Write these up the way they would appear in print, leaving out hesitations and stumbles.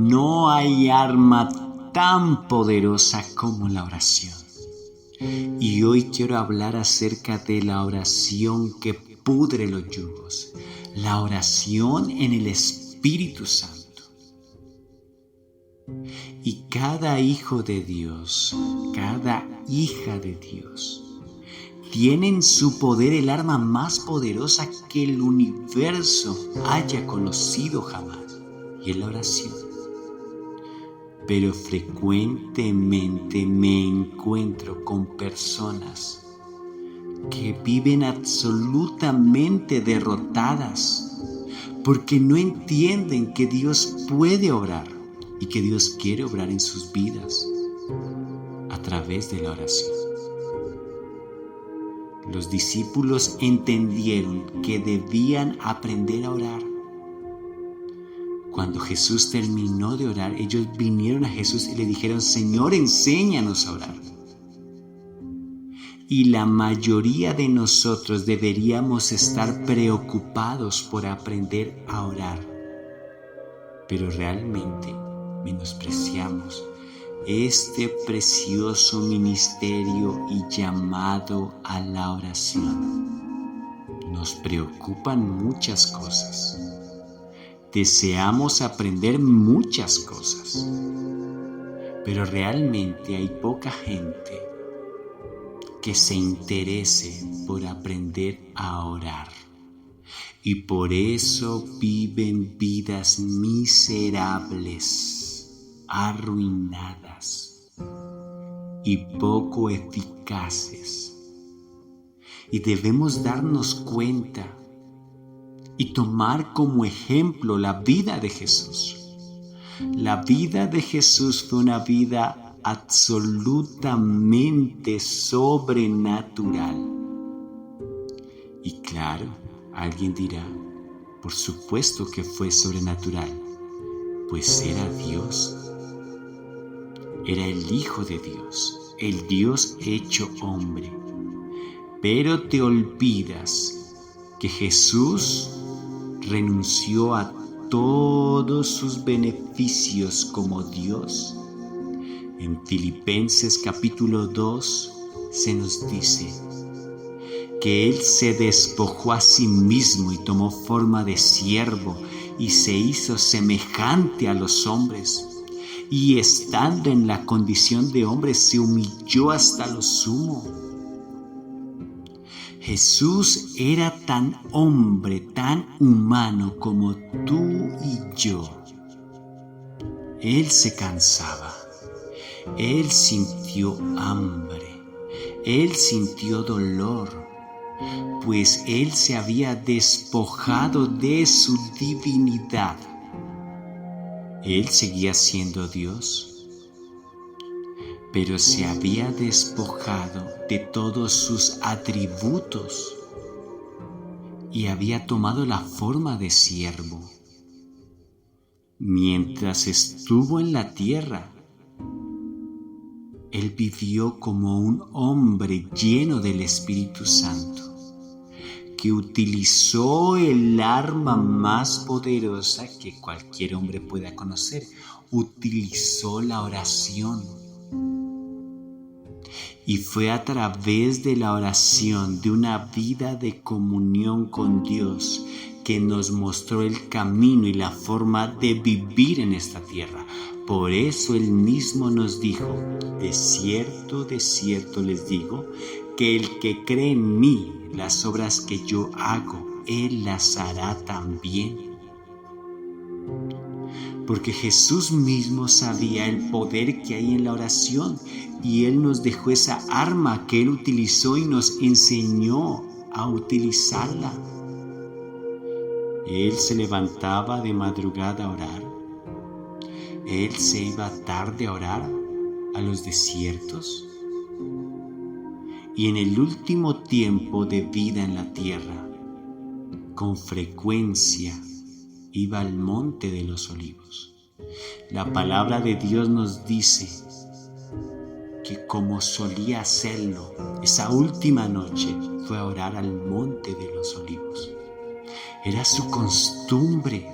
no hay arma tan poderosa como la oración. Y hoy quiero hablar acerca de la oración que pudre los yugos, la oración en el Espíritu Santo. Y cada hijo de Dios, cada hija de Dios, tiene en su poder el arma más poderosa que el universo haya conocido jamás, y es la oración. Pero frecuentemente me encuentro con personas que viven absolutamente derrotadas porque no entienden que Dios puede obrar y que Dios quiere obrar en sus vidas a través de la oración. Los discípulos entendieron que debían aprender a orar. Cuando Jesús terminó de orar, ellos vinieron a Jesús y le dijeron: Señor, enséñanos a orar. Y la mayoría de nosotros deberíamos estar preocupados por aprender a orar. Pero realmente menospreciamos este precioso ministerio y llamado a la oración. Nos preocupan muchas cosas. Deseamos aprender muchas cosas, pero realmente hay poca gente que se interese por aprender a orar. Y por eso viven vidas miserables, arruinadas y poco eficaces. Y debemos darnos cuenta y tomar como ejemplo la vida de Jesús. La vida de Jesús fue una vida absolutamente sobrenatural. Y claro, alguien dirá: por supuesto que fue sobrenatural, pues era Dios. Era el Hijo de Dios, el Dios hecho hombre. Pero te olvidas que Jesús renunció a todos sus beneficios como Dios. En Filipenses capítulo 2 se nos dice que Él se despojó a sí mismo y tomó forma de siervo y se hizo semejante a los hombres. Y estando en la condición de hombre se humilló hasta lo sumo. Jesús era tan hombre, tan humano como tú y yo. Él se cansaba, Él sintió hambre, Él sintió dolor, pues Él se había despojado de su divinidad. Él seguía siendo Dios, pero se había despojado de todos sus atributos y había tomado la forma de siervo. Mientras estuvo en la tierra, Él vivió como un hombre lleno del Espíritu Santo, que utilizó el arma más poderosa que cualquier hombre pueda conocer. Utilizó la oración. Y fue a través de la oración, de una vida de comunión con Dios, que nos mostró el camino y la forma de vivir en esta tierra. Por eso Él mismo nos dijo: de cierto les digo, que el que cree en mí, las obras que yo hago, Él las hará también. Porque Jesús mismo sabía el poder que hay en la oración y Él nos dejó esa arma que Él utilizó y nos enseñó a utilizarla. Él se levantaba de madrugada a orar. Él se iba tarde a orar a los desiertos. Y en el último tiempo de vida en la tierra, con frecuencia iba al monte de los olivos. La palabra de Dios nos dice que como solía hacerlo, esa última noche fue a orar al monte de los olivos. Era su costumbre,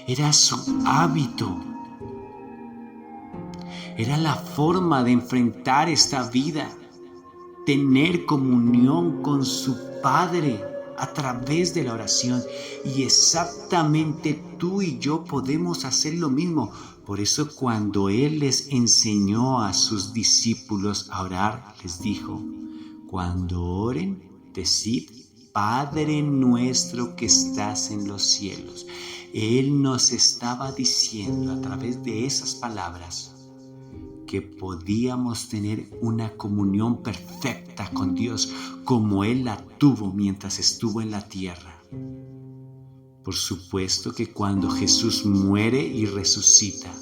era su hábito. Era la forma de enfrentar esta vida, tener comunión con su Padre a través de la oración. Y exactamente tú y yo podemos hacer lo mismo. Por eso cuando Él les enseñó a sus discípulos a orar, les dijo: cuando oren, decid: Padre nuestro que estás en los cielos. Él nos estaba diciendo a través de esas palabras que podíamos tener una comunión perfecta con Dios como Él la tuvo mientras estuvo en la tierra. Por supuesto que cuando Jesús muere y resucita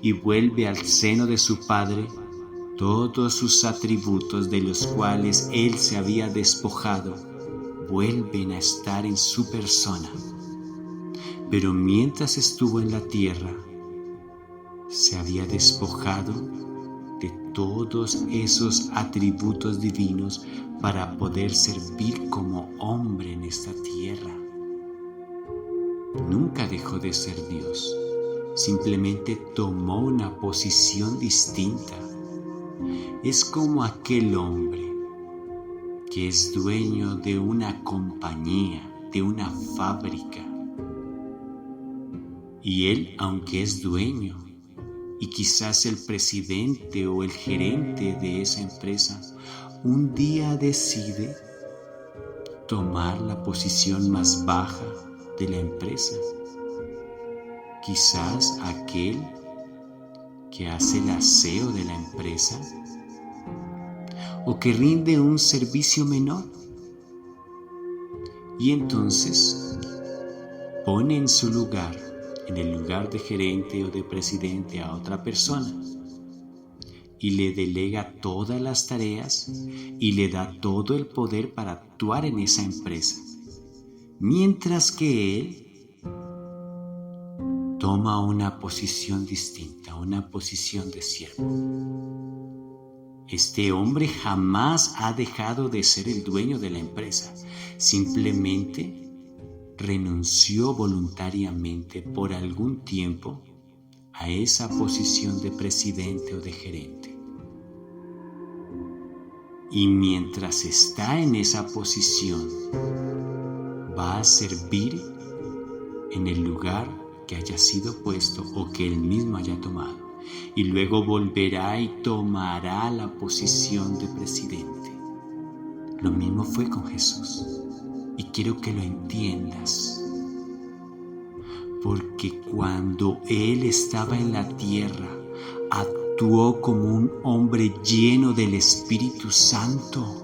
y vuelve al seno de su Padre, todos sus atributos de los cuales Él se había despojado vuelven a estar en su persona. Pero mientras estuvo en la tierra, se había despojado de todos esos atributos divinos para poder servir como hombre en esta tierra. Nunca dejó de ser Dios, simplemente tomó una posición distinta. Es como aquel hombre que es dueño de una compañía, de una fábrica. Y él, aunque es dueño, y quizás el presidente o el gerente de esa empresa, un día decide tomar la posición más baja de la empresa. Quizás aquel que hace el aseo de la empresa o que rinde un servicio menor. Y entonces pone en su lugar, en el lugar de gerente o de presidente, a otra persona y le delega todas las tareas y le da todo el poder para actuar en esa empresa, mientras que él toma una posición distinta, una posición de siervo. Este hombre jamás ha dejado de ser el dueño de la empresa, simplemente renunció voluntariamente por algún tiempo a esa posición de presidente o de gerente. Y mientras está en esa posición, va a servir en el lugar que haya sido puesto o que él mismo haya tomado. Y luego volverá y tomará la posición de presidente. Lo mismo fue con Jesús. Y quiero que lo entiendas, porque cuando Él estaba en la tierra, actuó como un hombre lleno del Espíritu Santo.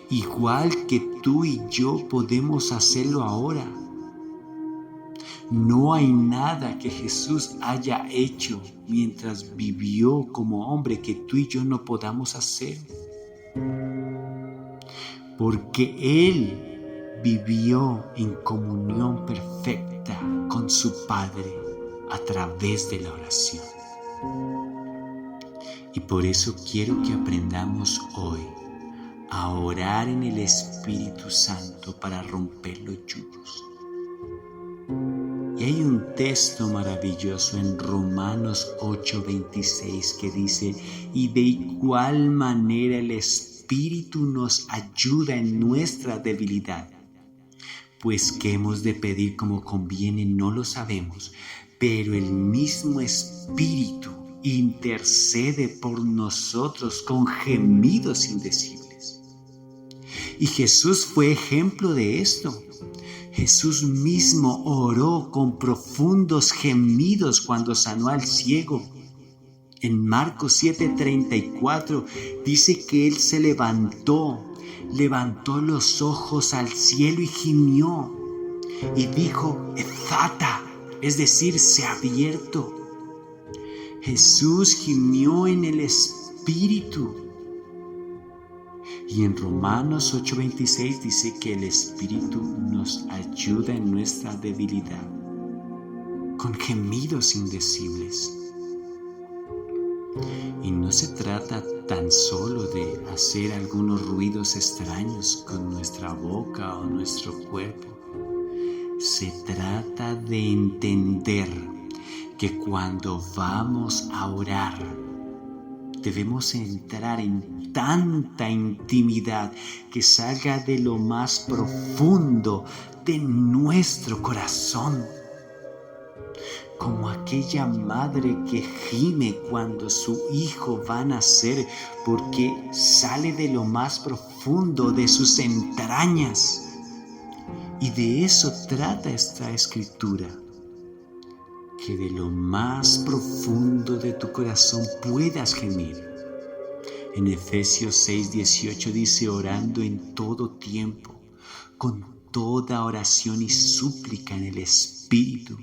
Igual que tú y yo podemos hacerlo ahora. No hay nada que Jesús haya hecho mientras vivió como hombre que tú y yo no podamos hacer. Porque Él vivió en comunión perfecta con su Padre a través de la oración. Y por eso quiero que aprendamos hoy a orar en el Espíritu Santo para romper los yugos. Y hay un texto maravilloso en Romanos 8:26 que dice: y de igual manera el Espíritu nos ayuda en nuestra debilidad, pues qué hemos de pedir como conviene no lo sabemos, pero el mismo Espíritu intercede por nosotros con gemidos indecibles. Y Jesús fue ejemplo de esto. Jesús mismo oró con profundos gemidos cuando sanó al ciego. En Marcos 7:34 dice que Él se levantó los ojos al cielo y gimió y dijo: Efata, es decir, se ha abierto. Jesús gimió en el Espíritu. Y en Romanos 8:26 dice que el Espíritu nos ayuda en nuestra debilidad, con gemidos indecibles. Y no se trata tan solo de hacer algunos ruidos extraños con nuestra boca o nuestro cuerpo. Se trata de entender que cuando vamos a orar debemos entrar en tanta intimidad que salga de lo más profundo de nuestro corazón, como aquella madre que gime cuando su hijo va a nacer porque sale de lo más profundo de sus entrañas. Y de eso trata esta escritura, que de lo más profundo de tu corazón puedas gemir. En Efesios 6:18 dice: orando en todo tiempo, con toda oración y súplica en el Espíritu,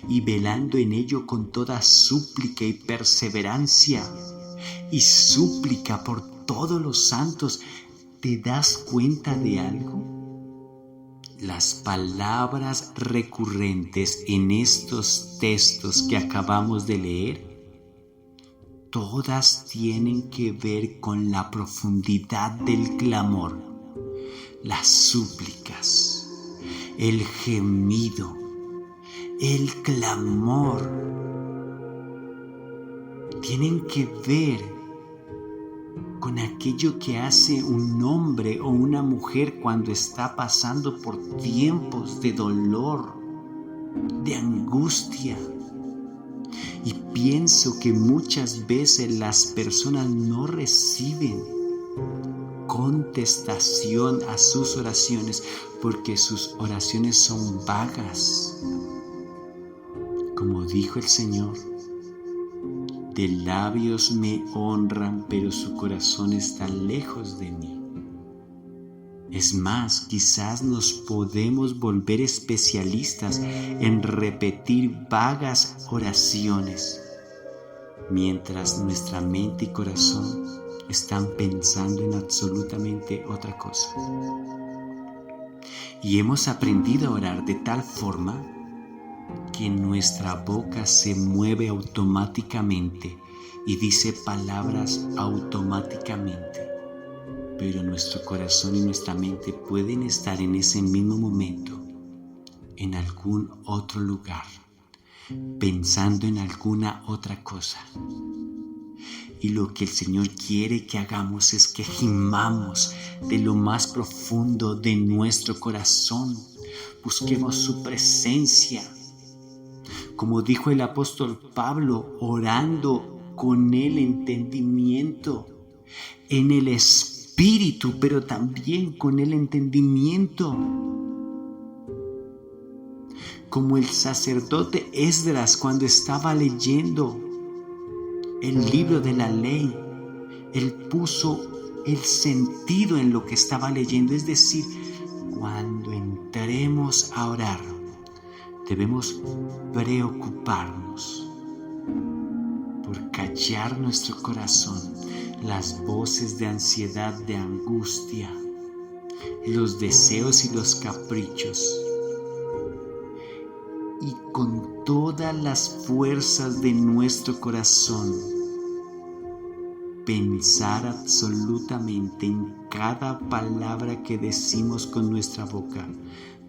y velando en ello con toda súplica y perseverancia, y súplica por todos los santos. ¿Te das cuenta de algo? Las palabras recurrentes en estos textos que acabamos de leer, todas tienen que ver con la profundidad del clamor, las súplicas, el gemido, el clamor. Tienen que ver con aquello que hace un hombre o una mujer cuando está pasando por tiempos de dolor, de angustia. Y pienso que muchas veces las personas no reciben contestación a sus oraciones porque sus oraciones son vagas. Como dijo el Señor: de labios me honran, pero su corazón está lejos de mí. Es más, quizás nos podemos volver especialistas en repetir vagas oraciones, mientras nuestra mente y corazón están pensando en absolutamente otra cosa. Y hemos aprendido a orar de tal forma que nuestra boca se mueve automáticamente y dice palabras automáticamente, pero nuestro corazón y nuestra mente pueden estar en ese mismo momento en algún otro lugar, pensando en alguna otra cosa. Y lo que el Señor quiere que hagamos es que gimamos de lo más profundo de nuestro corazón, busquemos su presencia. Como dijo el apóstol Pablo, orando con el entendimiento, en el espíritu, pero también con el entendimiento. Como el sacerdote Esdras cuando estaba leyendo el libro de la ley, él puso el sentido en lo que estaba leyendo. Es decir, cuando entremos a orar, debemos preocuparnos por callar nuestro corazón, las voces de ansiedad, de angustia, los deseos y los caprichos, y con todas las fuerzas de nuestro corazón pensar absolutamente en cada palabra que decimos con nuestra boca,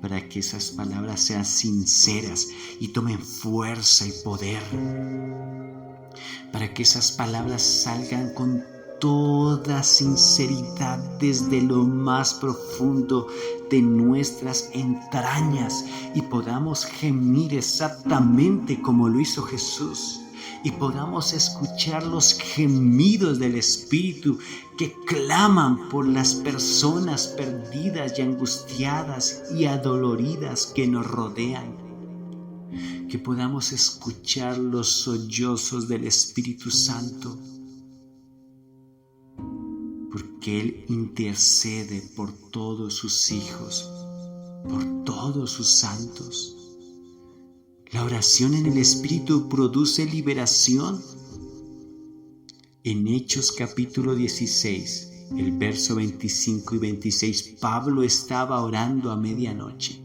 para que esas palabras sean sinceras y tomen fuerza y poder, para que esas palabras salgan con toda sinceridad desde lo más profundo de nuestras entrañas y podamos gemir exactamente como lo hizo Jesús, y podamos escuchar los gemidos del Espíritu que claman por las personas perdidas y angustiadas y adoloridas que nos rodean. Que podamos escuchar los sollozos del Espíritu Santo, porque Él intercede por todos sus hijos, por todos sus santos. La oración en el Espíritu produce liberación. En Hechos capítulo 16, el verso 25 y 26, Pablo estaba orando a medianoche.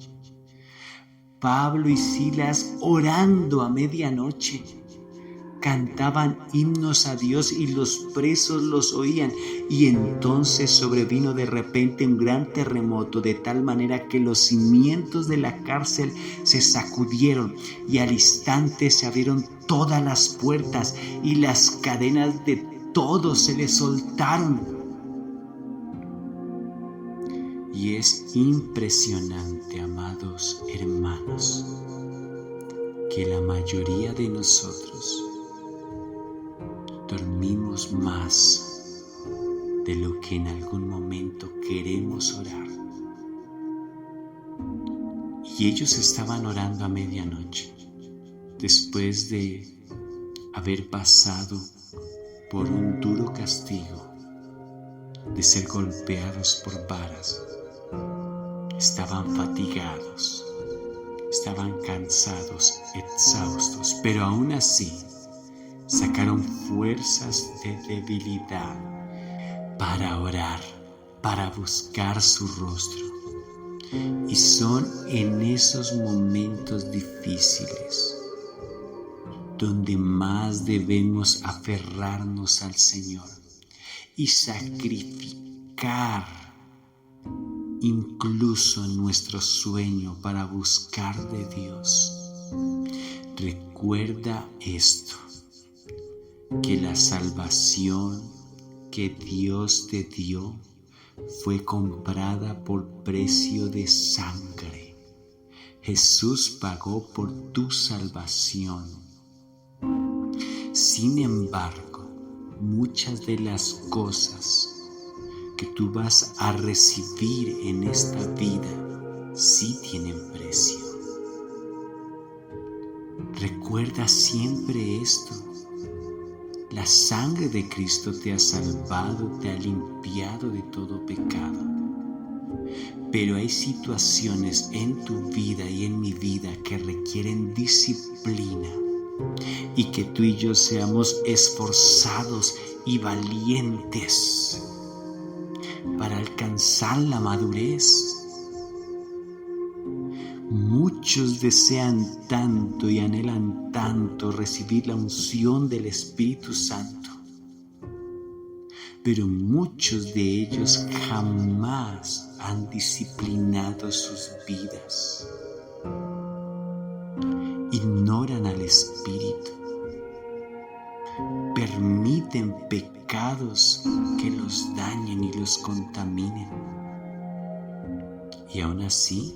Pablo y Silas orando a medianoche. cantaban himnos a Dios y los presos los oían. Y entonces sobrevino de repente un gran terremoto, de tal manera que los cimientos de la cárcel se sacudieron, y al instante se abrieron todas las puertas y las cadenas de todos se les soltaron. Y es impresionante, amados hermanos, que la mayoría de nosotros dormimos más de lo que en algún momento queremos orar. Y ellos estaban orando a medianoche, después de haber pasado por un duro castigo, de ser golpeados por varas. Estaban fatigados, estaban cansados, exhaustos, pero aún así sacaron fuerzas de debilidad para orar, para buscar su rostro. Y son en esos momentos difíciles donde más debemos aferrarnos al Señor y sacrificar incluso nuestro sueño para buscar de Dios. Recuerda esto, que la salvación que Dios te dio fue comprada por precio de sangre. Jesús pagó por tu salvación. Sin embargo, muchas de las cosas que tú vas a recibir en esta vida sí tienen precio. Recuerda siempre esto. La sangre de Cristo te ha salvado, te ha limpiado de todo pecado. Pero hay situaciones en tu vida y en mi vida que requieren disciplina, y que tú y yo seamos esforzados y valientes para alcanzar la madurez. Muchos desean tanto y anhelan tanto recibir la unción del Espíritu Santo, pero muchos de ellos jamás han disciplinado sus vidas. Ignoran al Espíritu, permiten pecados que los dañen y los contaminen, y aún así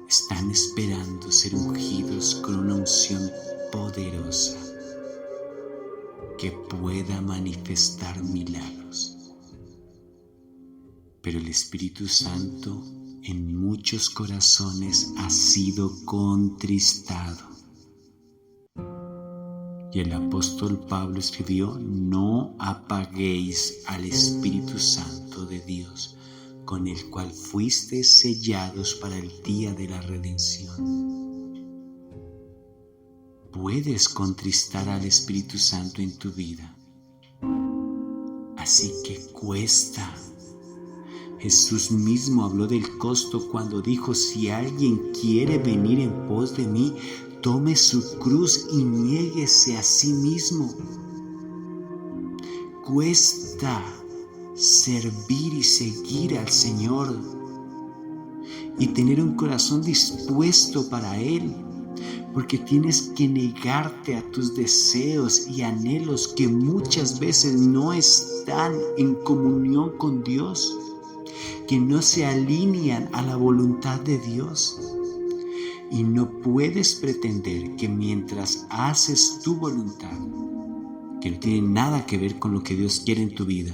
están esperando ser ungidos con una unción poderosa que pueda manifestar milagros. Pero el Espíritu Santo en muchos corazones ha sido contristado. Y el apóstol Pablo escribió: no apaguéis al Espíritu Santo de Dios, con el cual fuisteis sellados para el día de la redención. Puedes contristar al Espíritu Santo en tu vida, así que cuesta. Jesús mismo habló del costo cuando dijo: si alguien quiere venir en pos de mí, tome su cruz y niéguese a sí mismo. Cuesta servir y seguir al Señor y tener un corazón dispuesto para Él, porque tienes que negarte a tus deseos y anhelos que muchas veces no están en comunión con Dios, que no se alinean a la voluntad de Dios. Y no puedes pretender que mientras haces tu voluntad, que no tiene nada que ver con lo que Dios quiere en tu vida,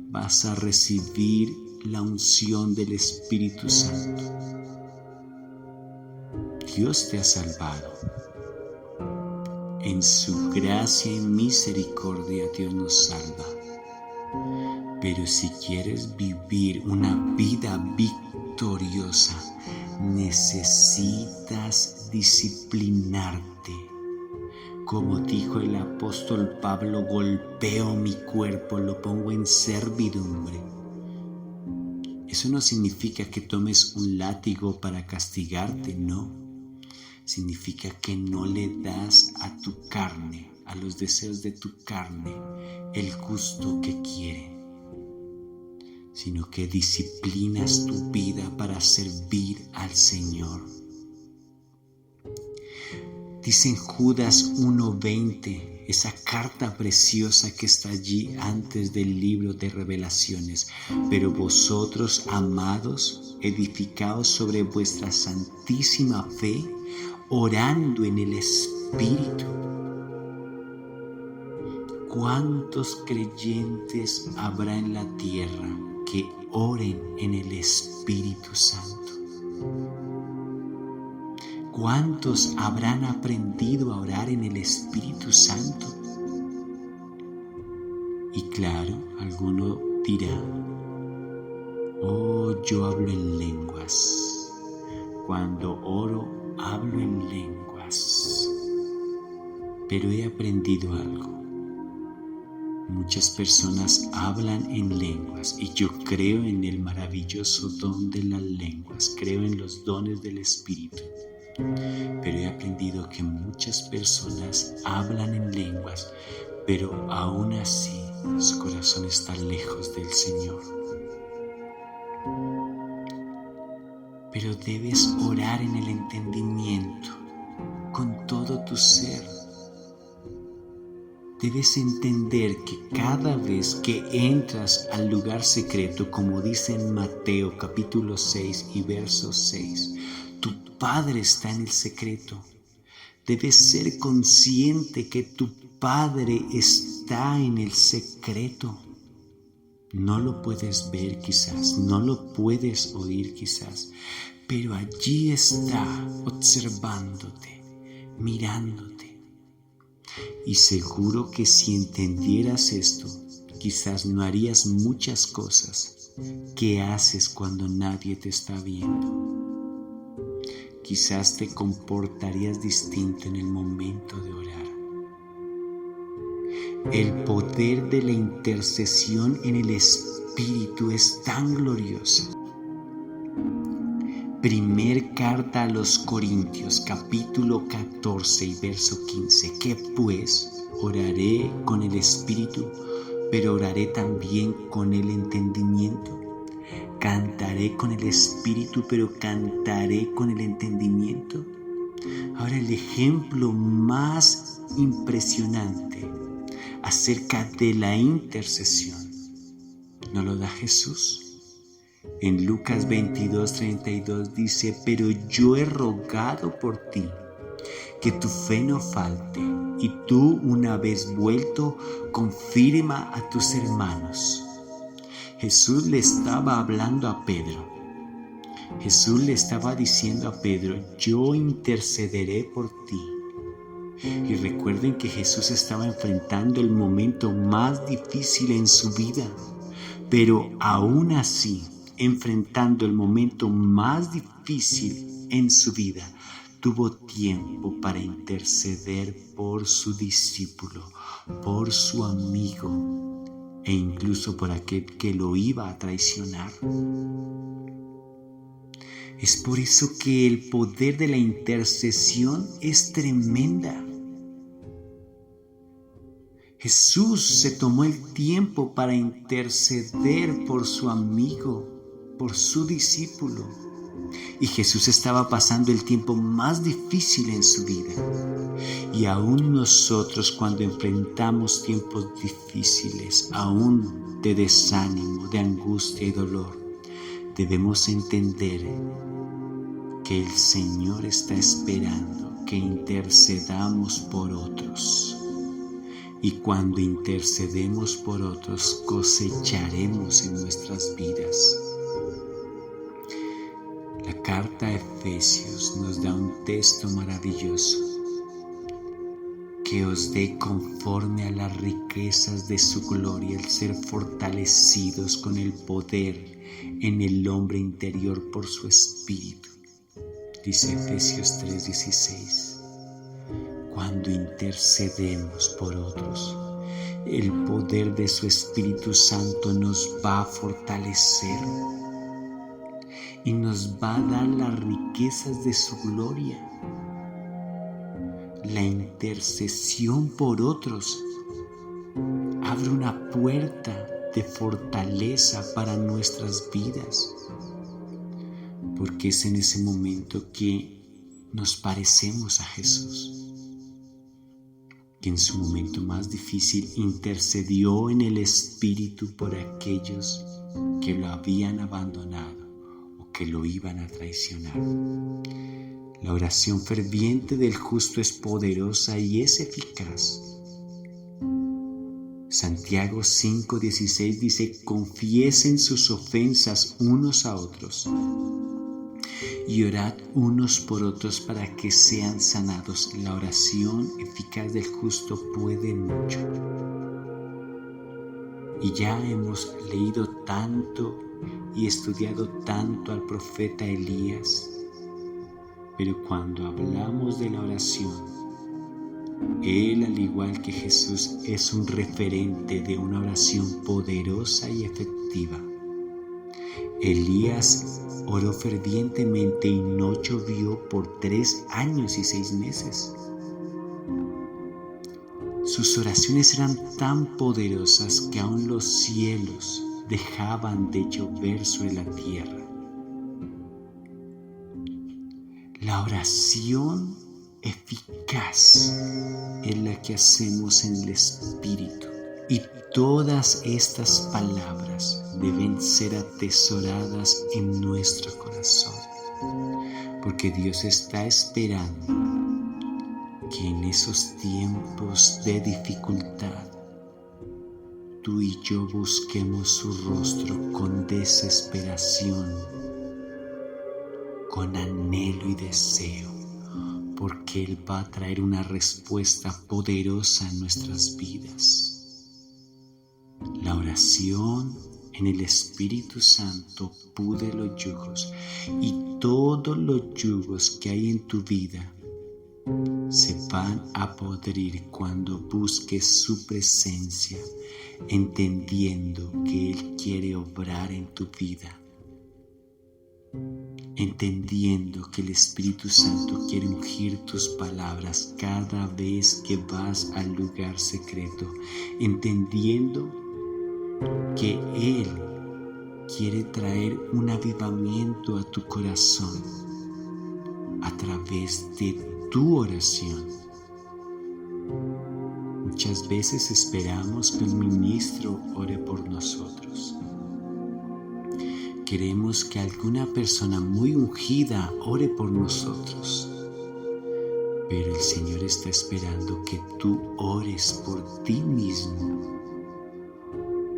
vas a recibir la unción del Espíritu Santo. Dios te ha salvado. En su gracia y misericordia Dios nos salva. Pero si quieres vivir una vida victoriosa, necesitas disciplinarte. Como dijo el apóstol Pablo: golpeo mi cuerpo, lo pongo en servidumbre. Eso no significa que tomes un látigo para castigarte, no. Significa que no le das a tu carne, a los deseos de tu carne el gusto que quieren, sino que disciplinas tu vida para servir al Señor. Dice en Judas 1:20, esa carta preciosa que está allí antes del libro de Revelaciones: pero vosotros, amados, edificaos sobre vuestra santísima fe, orando en el Espíritu. ¿Cuántos creyentes habrá en la tierra que oren en el Espíritu Santo? ¿Cuántos habrán aprendido a orar en el Espíritu Santo? Y claro, alguno dirá: oh, yo hablo en lenguas. Cuando oro, hablo en lenguas. Pero he aprendido algo. Muchas personas hablan en lenguas y yo creo en el maravilloso don de las lenguas, creo en los dones del Espíritu. Pero he aprendido que muchas personas hablan en lenguas, pero aún así su corazón está lejos del Señor. Pero debes orar en el entendimiento con todo tu ser. Debes entender que cada vez que entras al lugar secreto, como dice en Mateo capítulo 6 y verso 6, tu Padre está en el secreto. Debes ser consciente que tu Padre está en el secreto. No lo puedes ver quizás, no lo puedes oír quizás, pero allí está observándote, mirándote. Y seguro que si entendieras esto, quizás no harías muchas cosas que haces cuando nadie te está viendo. Quizás te comportarías distinto en el momento de orar. El poder de la intercesión en el Espíritu es tan glorioso. Primer carta a los Corintios, capítulo 14 y verso 15. ¿Qué pues? Oraré con el Espíritu, pero oraré también con el entendimiento. Cantaré con el Espíritu, pero cantaré con el entendimiento. Ahora, el ejemplo más impresionante acerca de la intercesión, ¿no lo da Jesús? En Lucas 22:32 dice: pero yo he rogado por ti, que tu fe no falte, y tú, una vez vuelto, confirma a tus hermanos. Jesús le estaba hablando a Pedro. Jesús le estaba diciendo a Pedro: yo intercederé por ti. Y recuerden que Jesús estaba enfrentando el momento más difícil en su vida, pero aún así, enfrentando el momento más difícil en su vida, tuvo tiempo para interceder por su discípulo, por su amigo e incluso por aquel que lo iba a traicionar. Es por eso que el poder de la intercesión es tremenda. Jesús se tomó el tiempo para interceder por su amigo, por su discípulo. Y Jesús estaba pasando el tiempo más difícil en su vida. Y aún nosotros, cuando enfrentamos tiempos difíciles, aún de desánimo, de angustia y dolor, debemos entender que el Señor está esperando que intercedamos por otros. Y cuando intercedemos por otros, cosecharemos en nuestras vidas. La carta a Efesios nos da un texto maravilloso: que os dé conforme a las riquezas de su gloria el ser fortalecidos con el poder en el hombre interior por su Espíritu. Dice Efesios 3:16. Cuando intercedemos por otros, el poder de su Espíritu Santo nos va a fortalecer y nos va a dar las riquezas de su gloria. la intercesión por otros abre una puerta de fortaleza para nuestras vidas, porque es en ese momento que nos parecemos a Jesús, que en su momento más difícil intercedió en el Espíritu por aquellos que lo habían abandonado o que lo iban a traicionar. La oración ferviente del justo es poderosa y es eficaz. Santiago 5:16 dice: confiesen sus ofensas unos a otros y orad unos por otros para que sean sanados. La oración eficaz del justo puede mucho. Y ya hemos leído tanto y estudiado tanto al profeta Elías, pero cuando hablamos de la oración, él, al igual que Jesús, es un referente de una oración poderosa y efectiva. Elías oró fervientemente y no llovió por 3 años y 6 meses. Sus oraciones eran tan poderosas que aún los cielos dejaban de llover sobre la tierra. La oración eficaz es la que hacemos en el Espíritu, y todas estas palabras deben ser atesoradas en nuestro corazón, porque Dios está esperando que en esos tiempos de dificultad tú y yo busquemos su rostro con desesperación, con anhelo y deseo, porque Él va a traer una respuesta poderosa en nuestras vidas. La oración en el Espíritu Santo pude los yugos, y todos los yugos que hay en tu vida se van a podrir cuando busques su presencia, entendiendo que Él quiere obrar en tu vida, entendiendo que el Espíritu Santo quiere ungir tus palabras cada vez que vas al lugar secreto, entendiendo que Él quiere traer un avivamiento a tu corazón a través de tu oración. Muchas veces esperamos que un ministro ore por nosotros. Queremos que alguna persona muy ungida ore por nosotros. Pero el Señor está esperando que tú ores por ti mismo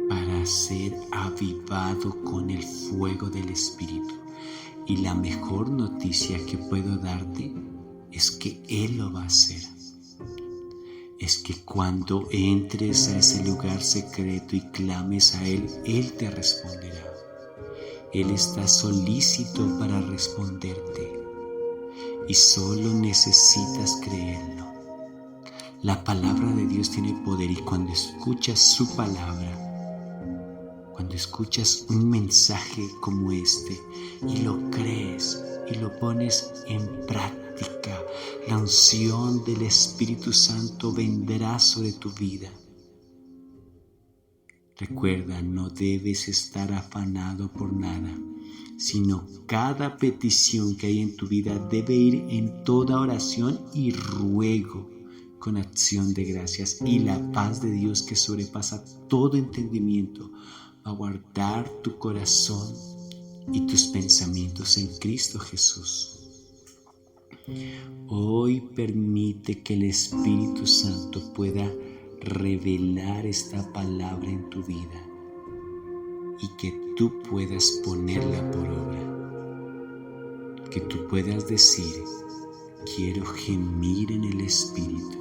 para ser avivado con el fuego del Espíritu. Y la mejor noticia que puedo darte es que Él lo va a hacer. Es que cuando entres a ese lugar secreto y clames a Él, Él te responderá. Él está solícito para responderte y solo necesitas creerlo. La palabra de Dios tiene poder, y cuando escuchas su palabra, cuando escuchas un mensaje como este y lo crees y lo pones en práctica, la unción del Espíritu Santo vendrá sobre tu vida. Recuerda, no debes estar afanado por nada, sino cada petición que hay en tu vida debe ir en toda oración y ruego con acción de gracias, y la paz de Dios, que sobrepasa todo entendimiento, va a guardar tu corazón y tus pensamientos en Cristo Jesús. Hoy permite que el Espíritu Santo pueda revelar esta palabra en tu vida y que tú puedas ponerla por obra, que tú puedas decir: quiero gemir en el Espíritu,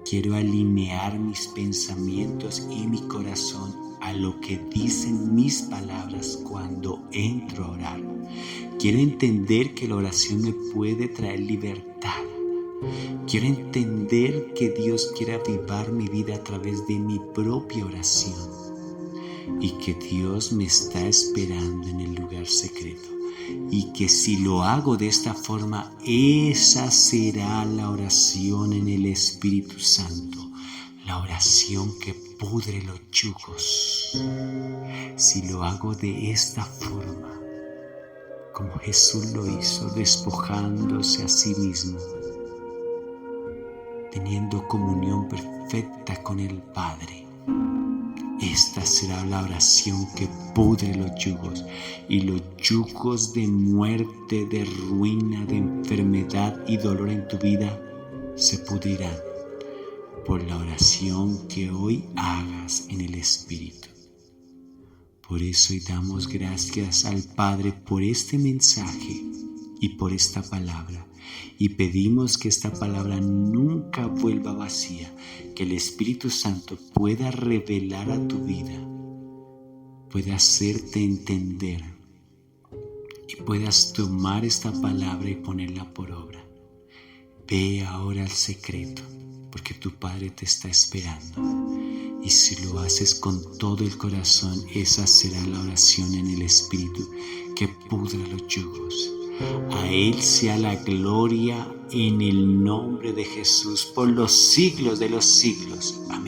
quiero alinear mis pensamientos y mi corazón a lo que dicen mis palabras cuando entro a orar. Quiero entender que la oración me puede traer libertad. Quiero entender que Dios quiere avivar mi vida a través de mi propia oración. y que Dios me está esperando en el lugar secreto. Y que si lo hago de esta forma, esa será la oración en el Espíritu Santo, la oración que pudre los yugos. Si lo hago de esta forma, como Jesús lo hizo, despojándose a sí mismo, teniendo comunión perfecta con el Padre, esta será la oración que pudre los yugos, y los yugos de muerte, de ruina, de enfermedad y dolor en tu vida se pudrirán por la oración que hoy hagas en el Espíritu. Por eso hoy damos gracias al Padre por este mensaje y por esta palabra. Y pedimos que esta palabra nunca vuelva vacía, que el Espíritu Santo pueda revelar a tu vida, pueda hacerte entender y puedas tomar esta palabra y ponerla por obra. Ve ahora al secreto, porque tu Padre te está esperando. Y si lo haces con todo el corazón, esa será la oración en el Espíritu que pudra los yugos. A Él sea la gloria en el nombre de Jesús por los siglos de los siglos. Amén.